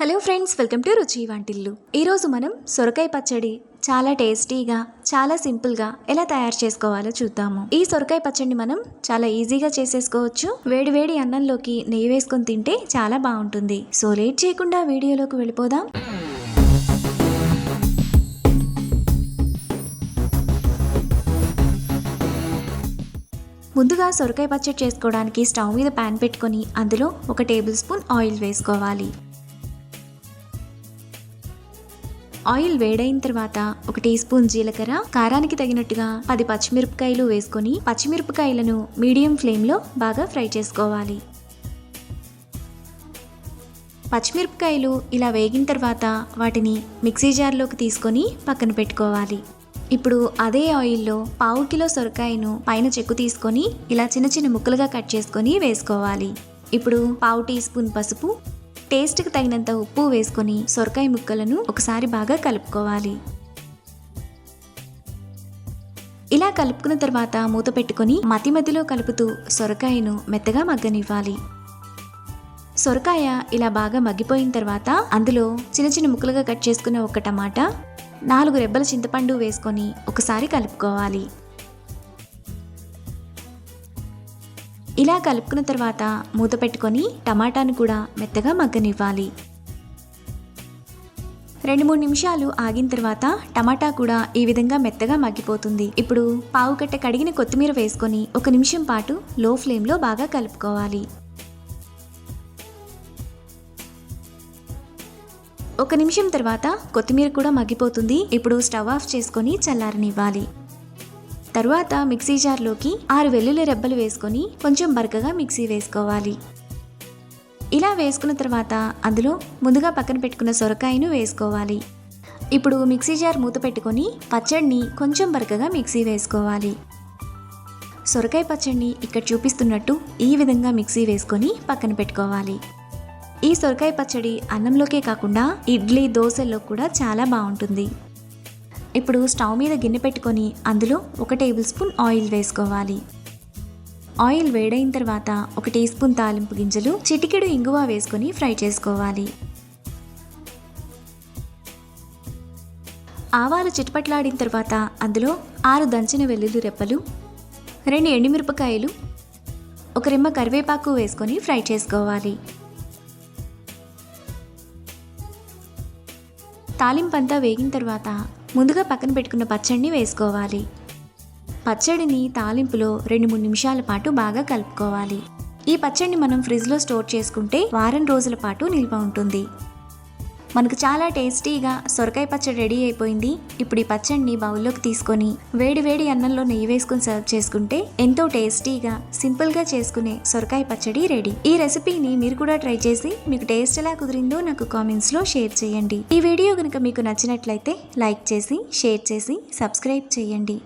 Hello friends, welcome to రుచి వంటిల్లు. ఈరోజు మనం సొరకాయ పచ్చడి చాలా టేస్టీగా, చాలా సింపుల్గా ఎలా తయారు చేసుకోవాలో చూద్దాము. ఈ సొరకాయ పచ్చడిని మనం చాలా ఈజీగా చేసేసుకోవచ్చు. వేడి వేడి అన్నంలోకి నెయ్యి వేసుకొని తింటే చాలా బాగుంటుంది. సో లేట్ చేయకుండా వీడియోలోకి వెళ్ళిపోదాం. ముందుగా సొరకాయ పచ్చడి చేసుకోవడానికి స్టవ్ మీద ప్యాన్ పెట్టుకొని అందులో 1 టేబుల్ స్పూన్ ఆయిల్ వేసుకోవాలి. ఆయిల్ వేడైన తర్వాత 1 టీ స్పూన్ జీలకర్ర, కారానికి తగినట్టుగా 10 పచ్చిమిరపకాయలు వేసుకొని పచ్చిమిరపకాయలను మీడియం ఫ్లేమ్లో బాగా ఫ్రై చేసుకోవాలి. పచ్చిమిరపకాయలు ఇలా వేగిన తర్వాత వాటిని మిక్సీ జార్లోకి తీసుకొని పక్కన పెట్టుకోవాలి. ఇప్పుడు అదే ఆయిల్లో 1/2 కిలో సొరకాయను పైన చెక్కు తీసుకొని ఇలా చిన్న చిన్న ముక్కలుగా కట్ చేసుకొని వేసుకోవాలి. ఇప్పుడు 1/2 టీ స్పూన్ పసుపు, టేస్ట్కి తగినంత ఉప్పు వేసుకొని సొరకాయ ముక్కలను ఒకసారి బాగా కలుపుకోవాలి. ఇలా కలుపుకున్న తర్వాత మూత పెట్టుకొని మధ్య మధ్యలో కలుపుతూ సొరకాయను మెత్తగా మగ్గనివ్వాలి. సొరకాయ ఇలా బాగా మగ్గిపోయిన తర్వాత అందులో చిన్న చిన్న ముక్కలుగా కట్ చేసుకున్న 1 టమాటా, 4 రెబ్బల చింతపండు వేసుకొని ఒకసారి కలుపుకోవాలి. ఇలా కలుపుకున్న తర్వాత మూత పెట్టుకొని టమాటాను కూడా మెత్తగా మగ్గనివ్వాలి. 2-3 నిమిషాలు ఆగిన తర్వాత టమాటా కూడా ఈ విధంగా మెత్తగా మగ్గిపోతుంది. ఇప్పుడు 1/2 కట్ట కడిగిన కొత్తిమీర వేసుకొని 1 నిమిషం పాటు లో ఫ్లేమ్లో బాగా కలుపుకోవాలి. 1 నిమిషం తర్వాత కొత్తిమీర కూడా మగ్గిపోతుంది. ఇప్పుడు స్టవ్ ఆఫ్ చేసుకొని చల్లారనివ్వాలి. తరువాత మిక్సీ జార్లోకి 6 వెల్లుల్లి రెబ్బలు వేసుకొని కొంచెం బరకగా మిక్సీ వేసుకోవాలి. ఇలా వేసుకున్న తర్వాత అందులో ముందుగా పక్కన పెట్టుకున్న సొరకాయను వేసుకోవాలి. ఇప్పుడు మిక్సీ జార్ మూత పెట్టుకొని పచ్చడిని కొంచెం బరకగా మిక్సీ వేసుకోవాలి. సొరకాయ పచ్చడిని ఇక్కడ చూపిస్తున్నట్టు ఈ విధంగా మిక్సీ వేసుకొని పక్కన పెట్టుకోవాలి. ఈ సొరకాయ పచ్చడి అన్నంలోకే కాకుండా ఇడ్లీ, దోశల్లో కూడా చాలా బాగుంటుంది. ఇప్పుడు స్టవ్ మీద గిన్నె పెట్టుకొని అందులో 1 టేబుల్ స్పూన్ ఆయిల్ వేసుకోవాలి. ఆయిల్ వేడైన తర్వాత 1 టీ స్పూన్ తాలింపు గింజలు, చిటికెడు ఇంగువ వేసుకొని ఫ్రై చేసుకోవాలి. ఆవాలు చిటపట్లాడిన తర్వాత అందులో 6 దంచిన వెల్లుల్లి రెప్పలు, 2 ఎండుమిరపకాయలు, 1 రెమ్మ కరివేపాకు వేసుకొని ఫ్రై చేసుకోవాలి. తాలింపంతా వేగిన తర్వాత ముందుగా పక్కన పెట్టుకున్న పచ్చడిని వేసుకోవాలి. పచ్చడిని తాలింపులో 2-3 నిమిషాల పాటు బాగా కలుపుకోవాలి. ఈ పచ్చడిని మనం ఫ్రిడ్జ్లో స్టోర్ చేసుకుంటే వారం రోజుల పాటు నిల్వ ఉంటుంది. మనకు చాలా టేస్టీగా సొరకాయ పచ్చడి రెడీ అయిపోయింది. ఇప్పుడు ఈ పచ్చడిని బౌల్లోకి తీసుకొని వేడి వేడి అన్నంలో నెయ్యి వేసుకొని సర్వ్ చేసుకుంటే ఎంతో టేస్టీగా, సింపుల్గా చేసుకునే సొరకాయ పచ్చడి రెడీ. ఈ రెసిపీని మీరు కూడా ట్రై చేసి మీకు టేస్ట్ ఎలా కుదిరిందో నాకు కామెంట్స్లో షేర్ చేయండి. ఈ వీడియో కనుక మీకు నచ్చినట్లయితే లైక్ చేసి, షేర్ చేసి, సబ్స్క్రైబ్ చేయండి.